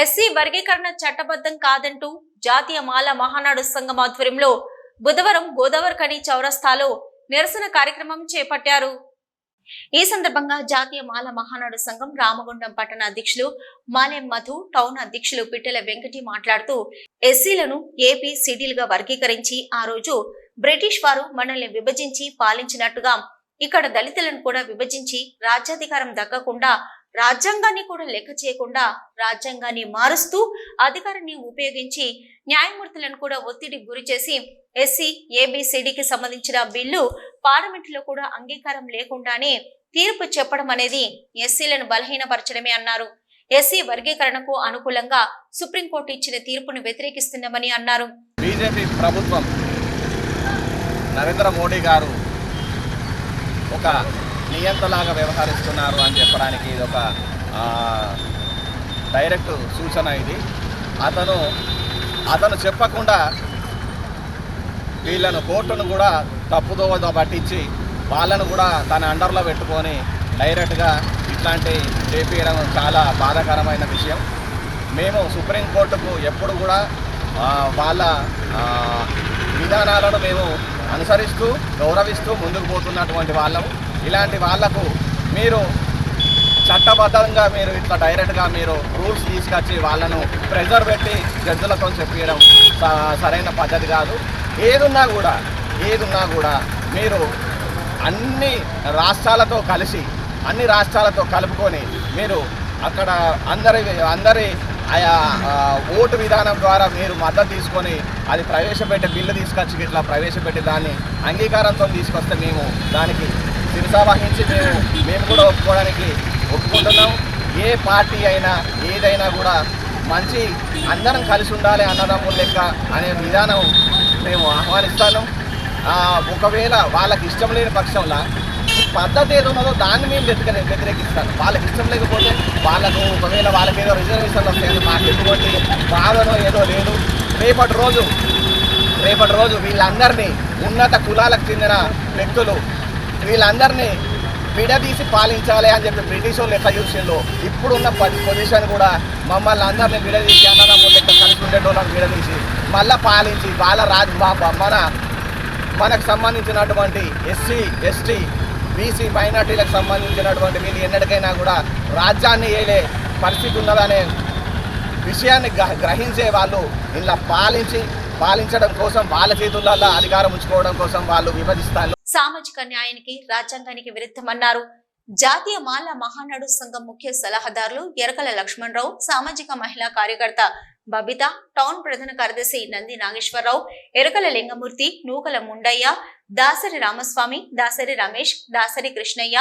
SC వర్గీకరణ చట్టబద్ధం కాదంటూ జాతీయ మాల మహానాడు సంఘం ఆధ్వర్యంలో బుధవారం గోదావరిఖని చౌరస్తాలో నిరసన కార్యక్రమం చేపట్టారు. ఈ సందర్భంగా జాతీయ మాల మహానాడు సంఘం రామగుండం పట్టణ అధ్యక్షులు మాలెం మధు, టౌన్ అధ్యక్షులు పిట్టెల వెంకటి మాట్లాడుతూ ఎస్సీలను ఏపీ సిటీలుగా వర్గీకరించి ఆ రోజు బ్రిటిష్ వారు మనల్ని విభజించి పాలించినట్టుగా ఇక్కడ దళితులను కూడా విభజించి రాజ్యాధికారం దక్కకుండా రాజ్యాంగాన్ని కూడా లెక్క చేయకుండా రాజ్యాంగాన్ని మారుస్తూ అధికారాన్ని ఉపయోగించి న్యాయమూర్తులను కూడా ఒత్తిడి గురి చేసి ఎస్సీ ఏబిసిడికి సంబంధించిన బిల్లు పార్లమెంటులో కూడా అంగీకారం లేకుండానే తీర్పు చెప్పడం అనేది ఎస్సీలను బలహీనపరచడమే అన్నారు. ఎస్సీ వర్గీకరణకు అనుకూలంగా సుప్రీంకోర్టు ఇచ్చిన తీర్పును వ్యతిరేకిస్తున్నామని అన్నారు. బీజేపీ ప్రభుత్వం నరేంద్ర మోడీ గారు ఒక నియంతలాగా వ్యవహరిస్తున్నారు అని చెప్పడానికి ఇది ఒక డైరెక్ట్ సూచన. ఇది అతను చెప్పకుండా వీళ్ళను కోర్టును కూడా తప్పుదోవ పట్టించి వాళ్ళను కూడా తన అండర్లో పెట్టుకొని డైరెక్ట్గా ఇట్లాంటి చేపించడం చాలా బాధాకరమైన విషయం. మేము సుప్రీంకోర్టుకు ఎప్పుడు కూడా వాళ్ళ విధానాలను మేము అనుసరిస్తూ గౌరవిస్తూ ముందుకు పోతున్నటువంటి వాళ్ళము. ఇలాంటి వాళ్లకు మీరు చట్టబద్ధంగా మీరు ఇట్లా డైరెక్ట్గా మీరు రూల్స్ తీసుకొచ్చి వాళ్ళను ప్రెజర్ పెట్టి జడ్జిలతో చెప్పడం సరైన పద్ధతి కాదు. ఏదున్నా కూడా మీరు అన్ని రాష్ట్రాలతో కలుపుకొని మీరు అక్కడ అందరి ఓటు విధానం ద్వారా మీరు మద్దతు తీసుకొని అది ప్రవేశపెట్టే బిల్లు తీసుకొచ్చి ఇట్లా ప్రవేశపెట్టి దాన్ని అంగీకారంతో తీసుకొస్తే మేము దానికి శిరసావహించి మేము కూడా ఒప్పుకుంటున్నాం. ఏ పార్టీ అయినా ఏదైనా కూడా మంచి అందరం కలిసి ఉండాలి అన్నదమ్ముల లెక్క అనే విధానం మేము ఆహ్వానిస్తాను. ఒకవేళ వాళ్ళకి ఇష్టం లేని పక్షంలో పద్ధతి ఏదో ఉన్నదో దాన్ని మేము వ్యతిరేకిస్తాను. వాళ్ళకి ఇష్టం లేకపోతే ఒకవేళ వాళ్ళకి ఏదో రిజర్వేషన్లు వస్తాయని మాకు ఎటువంటి బాధనో ఏదో లేదు. రేపటి రోజు వీళ్ళందరినీ ఉన్నత కులాలకు చెందిన వ్యక్తులు వీళ్ళందరినీ విడదీసి పాలించాలి అని చెప్పి బ్రిటిష్ వాళ్ళు ఎట్లా చూసిందో ఇప్పుడున్న పొజిషన్ కూడా మమ్మల్ని అందరినీ విడదీసి అన్నదమ్ములు లెక్క కలిసి ఉండేటోళ్ళని విడదీసి మళ్ళీ పాలించి వాళ్ళ మనకు సంబంధించినటువంటి ఎస్సీ ఎస్టీ బీసీ మైనార్టీలకు సంబంధించినటువంటి వీళ్ళు ఎన్నటికైనా కూడా రాజ్యాన్ని ఏలే పరిస్థితి ఉన్నదనే విషయాన్ని గ్రహించే వాళ్ళు ఇలా పాలించడం కోసం వాళ్ళ చేతుల్లో అధికారం ఉంచుకోవడం కోసం వాళ్ళు విభజిస్తారు. సామాజిక న్యాయానికి రాజ్యాంగానికి విరుద్ధమన్నారు. జాతీయ మాల మహానాడు సంఘం ముఖ్య సలహాదారులు ఎరకల లక్ష్మణరావు, సామాజిక మహిళా కార్యకర్త బబిత, టౌన్ ప్రధాన కార్యదర్శి నంది నాగేశ్వరరావు, ఎరకల లింగమూర్తి, నూకల ముండయ్య, దాసరి రామస్వామి, దాసరి రమేష్, దాసరి కృష్ణయ్య,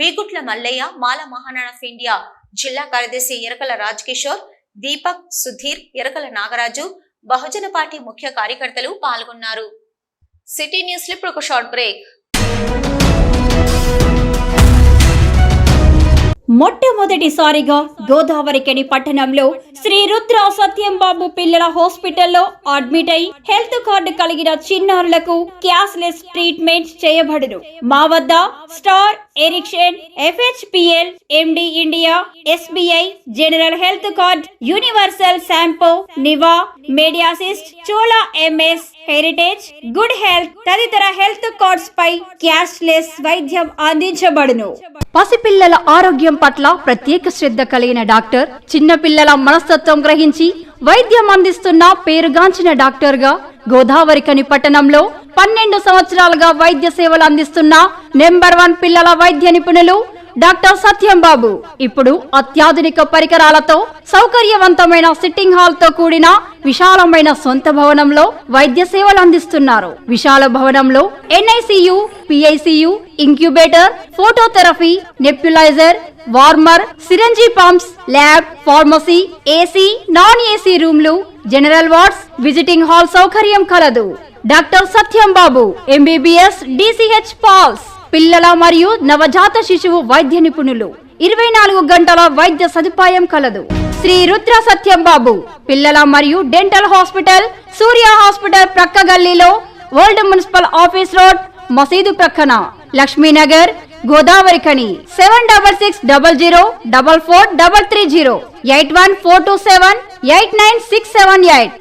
వీగుట్ల మల్లయ్య, మాల మహానాడు ఆఫ్ ఇండియా జిల్లా కార్యదర్శి ఎరకల రాజ్ కిషోర్, దీపక్, సుధీర్, ఎరకల నాగరాజు, బహుజన పార్టీ ముఖ్య కార్యకర్తలు పాల్గొన్నారు. సిటీ న్యూస్ లో ఇప్పుడు ఒక షార్ట్ బ్రేక్. మొట్టమొదటిసారిగా గోదావరిఖని పట్టణంలో శ్రీ రుద్ర సత్యం బాబు పిల్లల హాస్పిటల్లో అడ్మిట్ అయి హెల్త్ కార్డు కలిగిన చిన్నారులకు క్యాష్లెస్ ట్రీట్మెంట్ చేయబడును. మా వద్ద star, Ericson, FHPL, MD India, SBI, general health card, universal Sompo, Niva, Mediassist, Chola MS, heritage, good health తదితర హెల్త్ కార్డ్స్ పై క్యాష్లెస్ వైద్యం అందించబడును. పసిపిల్లల ఆరోగ్యం పట్ల ప్రత్యేక శ్రద్ధ కలిగిన డాక్టర్, చిన్నపిల్లల మనస్తత్వం గ్రహించి వైద్యం అందిస్తున్న పేరుగాంచిన డాక్టర్ గా గోదావరిఖని పట్టణంలో 12 సంవత్సరాలుగా వైద్య సేవలు అందిస్తున్న నెంబర్ 1 పిల్లల వైద్య నిపుణులు డాక్టర్ సత్యం బాబు ఇప్పుడు అత్యాధునిక పరికరాలతో సౌకర్యవంతమైన సిట్టింగ్ హాల్ తో కూడిన విశాలమైన సొంత భవనంలో వైద్య సేవలు అందిస్తున్నారు. విశాల భవనంలో NICU, PICU, incubator, phototherapy, nebuliser, warmer, సిరంజీ pumps, lab, pharmacy, AC, non AC రూమ్లు, జనరల్ వార్డ్స్, విజిటింగ్ హాల్ సౌకర్యం కలదు. డాక్టర్ సత్యం బాబు MBBS, DCH పాల్స్, పిల్లల మరియు నవజాత శిశువు వైద్య నిపుణులు, 24 గంటల వైద్య సదుపాయం కలదు. శ్రీ రుద్ర సత్యం బాబు పిల్లల మరియు డెంటల్ హాస్పిటల్, సూర్య హాస్పిటల్ ప్రక్క గల్లీలో, ఓల్డ్ మున్సిపల్ ఆఫీస్ రోడ్, మసీదు ప్రక్కన, లక్ష్మీనగర్, గోదావరిఖని 7660044330 8142789678